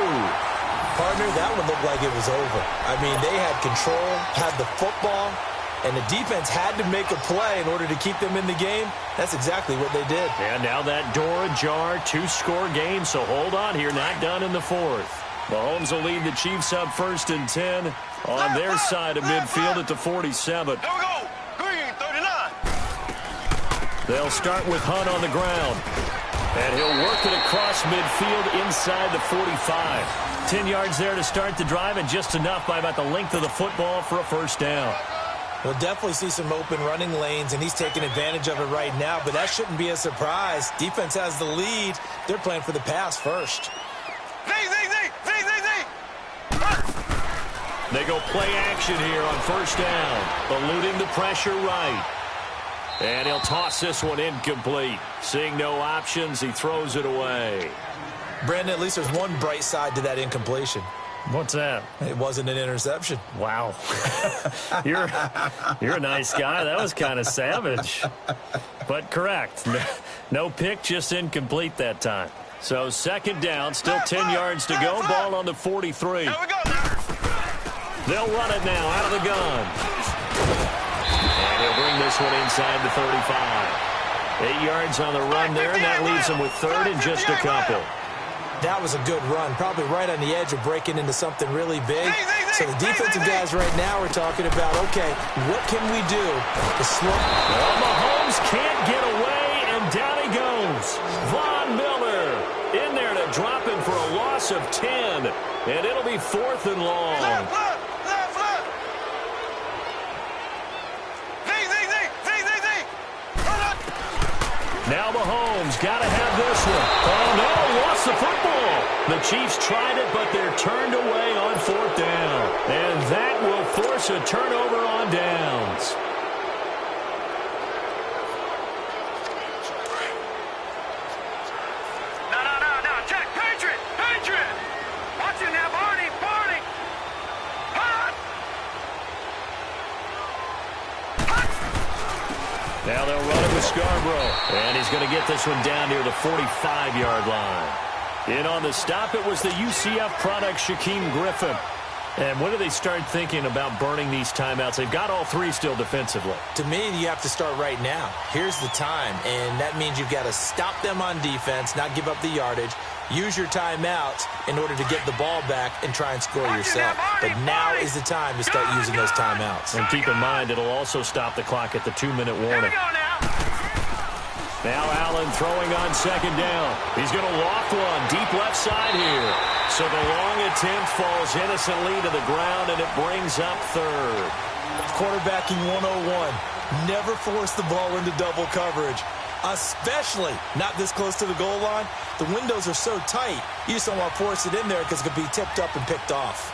S4: Partner, that one looked like it was over. I mean, they had control, had the football, and the defense had to make a play in order to keep them in the game. That's exactly what they did.
S3: And now that door ajar, 2-score game, so hold on here, not done in the 4th. Mahomes will lead the Chiefs up 1st and 10 on their side of midfield at the 47.
S5: Here we go. Green, 39.
S3: They'll start with Hunt on the ground. And he'll work it across midfield inside the 45. 10 yards there to start the drive, and just enough by about the length of the football for a 1st down.
S4: We'll definitely see some open running lanes, and he's taking advantage of it right now, but that shouldn't be a surprise. Defense has the lead. They're playing for the pass first.
S3: They go play action here on 1st down, eluding the pressure right. And he'll toss this one incomplete. Seeing no options, he throws it away.
S4: Brandon, at least there's one bright side to that incompletion.
S3: What's that?
S4: It wasn't an interception.
S3: Wow. You're a nice guy. That was kind of savage. But correct. No pick, just incomplete that time. So 2nd down, still 10 yards to go. Ball on the 43.
S5: Here we go now.
S3: They'll run it now out of the gun. And he'll bring this one inside the 35. 8 yards on the run there, and that leaves him with 3rd and just a couple.
S4: That was a good run, probably right on the edge of breaking into something really big. So the defensive guys right now are talking about, okay, what can we do to slow?
S3: Well, Mahomes can't get away, and down he goes. Von Miller in there to drop him for a loss of 10, and it'll be 4th and long.
S5: Left foot.
S3: Now Mahomes got to have this one. Oh, no, lost the football. The Chiefs tried it, but they're turned away on 4th down. And that will force a turnover on downs.
S5: No. Check. Patriot. Watch it now, Barney. Hot.
S3: Now they'll run it with Scarborough. And he's going to get this one down near the 45-yard line. In on the stop, it was the UCF product, Shaquem Griffin. And when do they start thinking about burning these timeouts? They've got all three still defensively.
S4: To me, you have to start right now. Here's the time, and that means you've got to stop them on defense, not give up the yardage, use your timeouts in order to get the ball back and try and score yourself. But now is the time to start using those timeouts.
S3: And keep in mind, it'll also stop the clock at the 2-minute warning. Now Allen throwing on second down. He's going to loft one deep left side here. So the long attempt falls innocently to the ground, and it brings up third.
S4: Quarterbacking 101. Never force the ball into double coverage, especially not this close to the goal line. The windows are so tight, you just don't want to force it in there because it could be tipped up and picked off.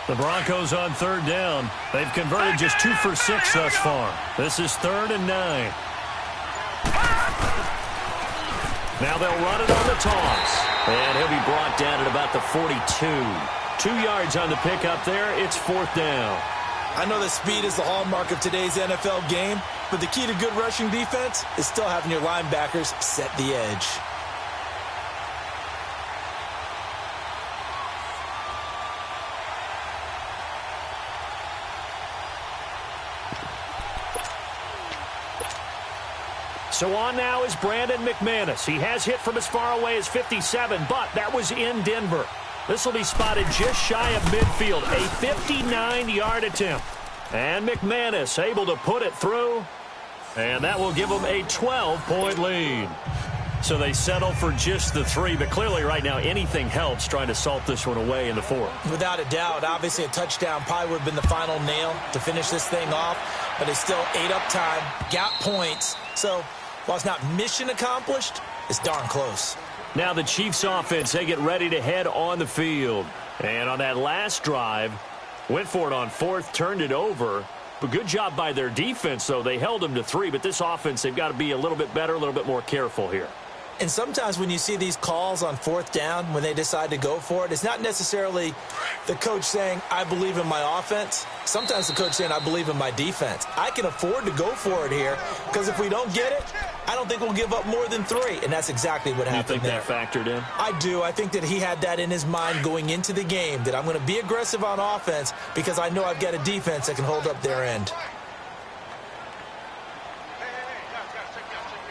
S3: The Broncos on third down. They've converted just 2 for 6 thus far. This is 3rd and 9. Now they'll run it on the toss. And he'll be brought down at about the 42. 2 yards on the pickup there. It's 4th down.
S4: I know that speed is the hallmark of today's NFL game, but the key to good rushing defense is still having your linebackers set the edge.
S3: So on now is Brandon McManus. He has hit from as far away as 57, but that was in Denver. This will be spotted just shy of midfield, a 59-yard attempt. And McManus able to put it through, and that will give them a 12-point lead. So they settle for just the 3, but clearly right now anything helps trying to salt this one away in the 4th.
S4: Without a doubt, obviously a touchdown probably would have been the final nail to finish this thing off, but they still ate up time, got points. So while it's not mission accomplished, it's darn close.
S3: Now the Chiefs offense, they get ready to head on the field. And on that last drive, went for it on 4th, turned it over. But good job by their defense, though. They held them to 3, but this offense, they've got to be a little bit better, a little bit more careful here.
S4: And sometimes when you see these calls on 4th down, when they decide to go for it, it's not necessarily the coach saying, I believe in my offense. Sometimes the coach saying, I believe in my defense. I can afford to go for it here because if we don't get it, I don't think we'll give up more than 3. And that's exactly what happened there.
S3: You think that factored in?
S4: I do. I think that he had that in his mind going into the game, that I'm going to be aggressive on offense because I know I've got a defense that can hold up their end.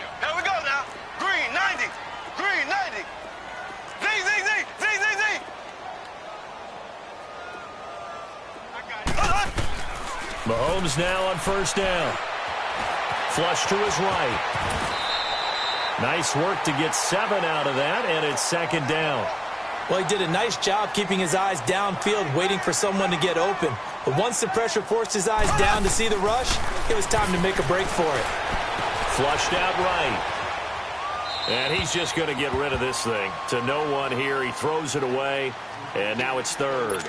S5: Here we go now. Green 90. Green 90. Z.
S3: Mahomes now on 1st down. Flush to his right. Nice work to get 7 out of that, and it's 2nd down.
S4: Well, he did a nice job keeping his eyes downfield, waiting for someone to get open. But once the pressure forced his eyes down to see the rush, it was time to make a break for it.
S3: Flushed out right. And he's just going to get rid of this thing. To no one here. He throws it away, and now it's 3rd.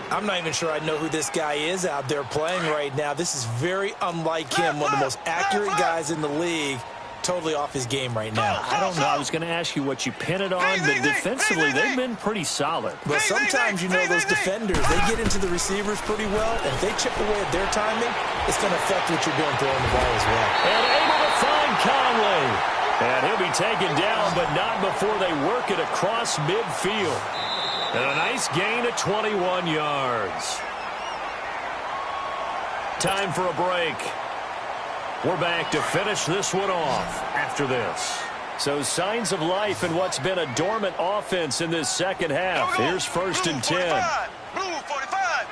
S4: I'm not even sure I know who this guy is out there playing right now. This is very unlike him, one of the most accurate guys in the league. Totally off his game right now.
S3: I don't know. I was going to ask you what you pin it on, but defensively, they've been pretty solid.
S4: But sometimes, you know, those defenders, they get into the receivers pretty well, and if they chip away at their timing, it's going to affect what you're doing throwing the ball as well.
S3: And able to find Conley. And he'll be taken down, but not before they work it across midfield. And a nice gain of 21 yards. Time for a break. We're back to finish this one off after this. So signs of life in what's been a dormant offense in this second half. Here's 1st and 10.
S5: Blue 45.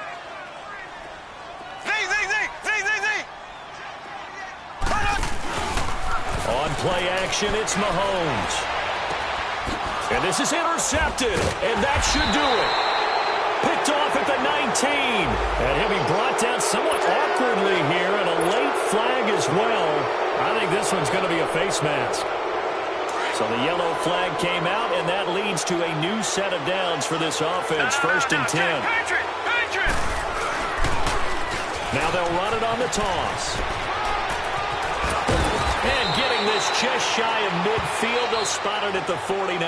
S5: Z.
S3: On play action, it's Mahomes. And this is intercepted, and that should do it. Picked off at the 19. And he'll be brought down somewhat awkwardly here, and a late flag as well. I think this one's going to be a face mask. So the yellow flag came out, and that leads to a new set of downs for this offense. 1st and 10. Now they'll run it on the toss. And getting this just shy of midfield, they'll spot it at the 49.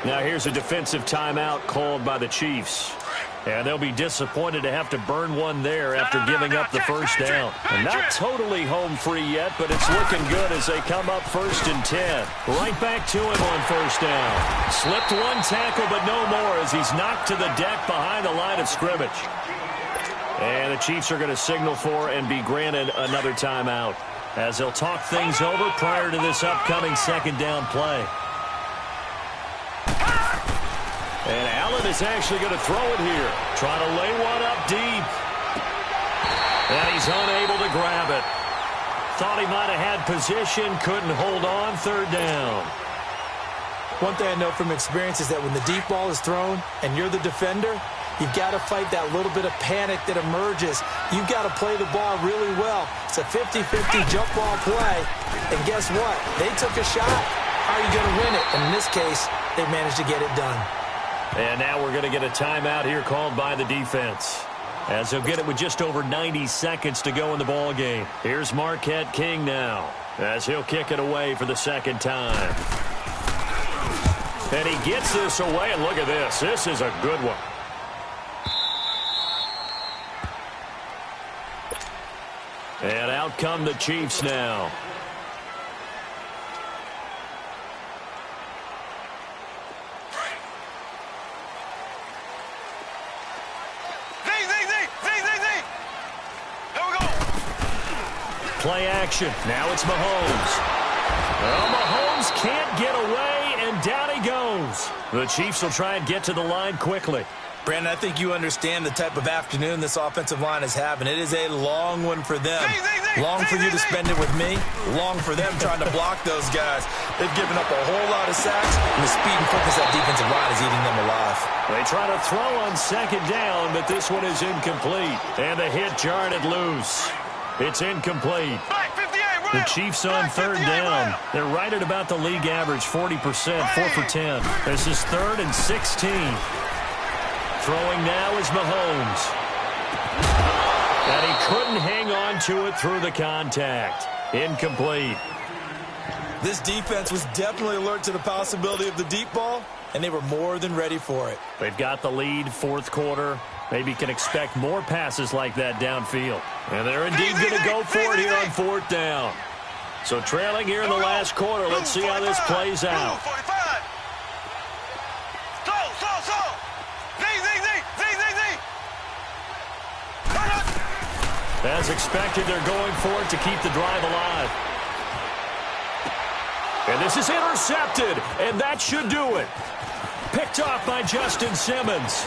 S3: Now here's a defensive timeout called by the Chiefs. And they'll be disappointed to have to burn one there after giving up the first down. And not totally home free yet, but it's looking good as they come up 1st and 10. Right back to him on first down. Slipped one tackle, but no more as he's knocked to the deck behind the line of scrimmage. And the Chiefs are going to signal for and be granted another timeout as they'll talk things over prior to this upcoming second down play. And Allen is actually going to throw it here. Trying to lay one up deep. And he's unable to grab it. Thought he might have had position, couldn't hold on, 3rd down.
S4: One thing I know from experience is that when the deep ball is thrown and you're the defender, you've got to fight that little bit of panic that emerges. You've got to play the ball really well. It's a 50-50 jump ball play. And guess what? They took a shot. How are you going to win it? And in this case, they managed to get it done.
S3: And now we're going to get a timeout here called by the defense, as they'll get it with just over 90 seconds to go in the ball game. Here's Marquette King now, as he'll kick it away for the second time. And he gets this away, and look at this. This is a good one. And out come the Chiefs now. Play action. Now it's Mahomes. Well, Mahomes can't get away, and down he goes. The Chiefs will try and get to the line quickly.
S4: Brandon, I think you understand the type of afternoon this offensive line is having. It is a long one for them. Long for you to spend it with me. Long for them trying to block those guys. They've given up a whole lot of sacks, and the speed and quickness of that defensive line is eating them alive.
S3: They try to throw on second down, but this one is incomplete. And the hit jarred it loose. It's incomplete. The Chiefs on 3rd down. They're right at about the league average, 40%, 4 for 10. This is 3rd and 16. Throwing now is Mahomes. And he couldn't hang on to it through the contact. Incomplete.
S4: This defense was definitely alert to the possibility of the deep ball, and they were more than ready for it.
S3: They've got the lead, 4th quarter. Maybe can expect more passes like that downfield. And they're indeed going to go for it here on 4th down. So trailing here in the last quarter. Let's see how this plays out. As expected, they're going for it to keep the drive alive. And this is intercepted, and that should do it. Picked off by Justin Simmons.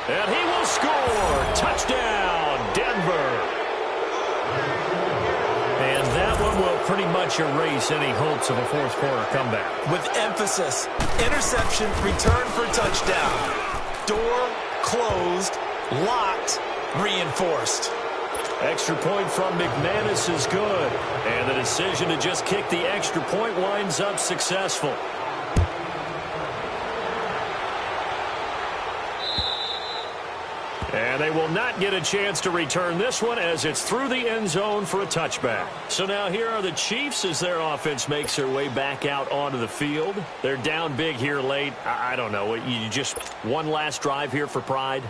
S3: And he will score. Touchdown, Denver. And that one will pretty much erase any hopes of a 4th quarter comeback.
S4: With emphasis, interception, return for touchdown. Door closed, locked, reinforced.
S3: Extra point from McManus is good. And the decision to just kick the extra point winds up successful. And they will not get a chance to return this one as it's through the end zone for a touchback. So now here are the Chiefs as their offense makes their way back out onto the field. They're down big here late. I don't know. You just one last drive here for pride?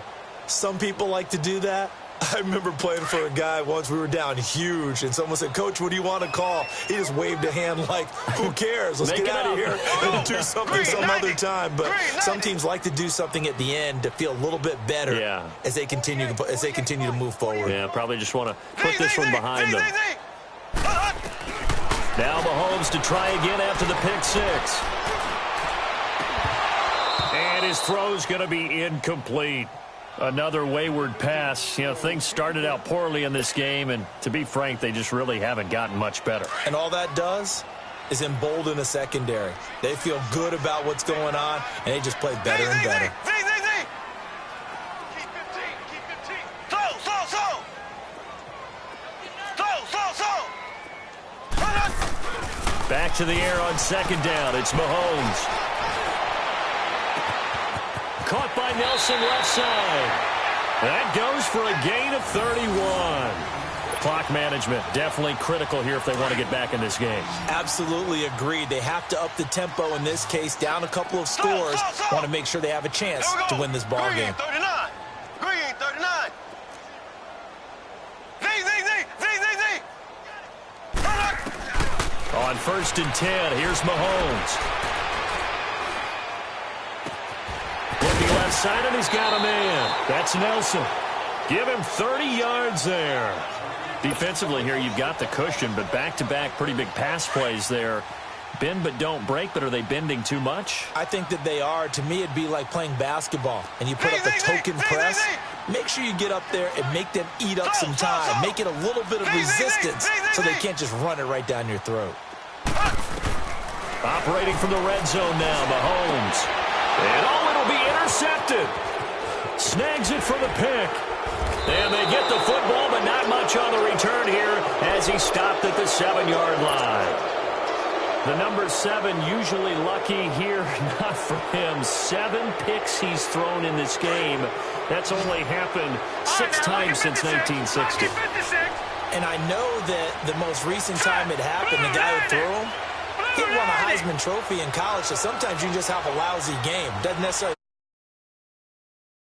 S4: Some people like to do that. I remember playing for a guy once. We were down huge, and someone said, "Coach, what do you want to call?" He just waved a hand like, who cares? Let's get out of here and do something some other time. But some teams like to do something at the end to feel a little bit better as they continue to move forward.
S3: Yeah, probably just want to put this one behind them. Now Mahomes to try again after the pick six. And his throw's going to be incomplete. Another wayward pass. You know, things started out poorly in this game, and to be frank, they just really haven't gotten much better.
S4: And all that does is embolden a secondary. They feel good about what's going on, and they just play better and better.
S3: Back to the air on second down. It's Mahomes. Caught by Nelson left side. That goes for a gain of 31. Clock management, definitely critical here if they want to get back in this game.
S4: Absolutely agreed. They have to up the tempo in this case, down a couple of scores. Want to make sure they have a chance to win this ball game.
S5: 39. Green 39. Z.
S3: On 1st and 10, here's Mahomes. Looking left side, and he's got a man. That's Nelson. Give him 30 yards there. Defensively here, you've got the cushion, but back-to-back pretty big pass plays there. Bend but don't break, but are they bending too much?
S4: I think that they are. To me, it'd be like playing basketball, and you put up a token press. Make sure you get up there and make them eat up some time. Make it a little bit of resistance so they can't just run it right down your throat.
S3: Operating from the red zone now, Mahomes. And it'll be intercepted. Snags it for the pick. And they get the football, but not much on the return here as he stopped at the 7-yard line. The number 7 usually lucky here, not for him. 7 picks he's thrown in this game. That's only happened 6 times since 1960.
S4: And I know that the most recent time it happened, the guy who threw him, he won a Heisman Trophy in college, so sometimes you just have a lousy game. Doesn't necessarily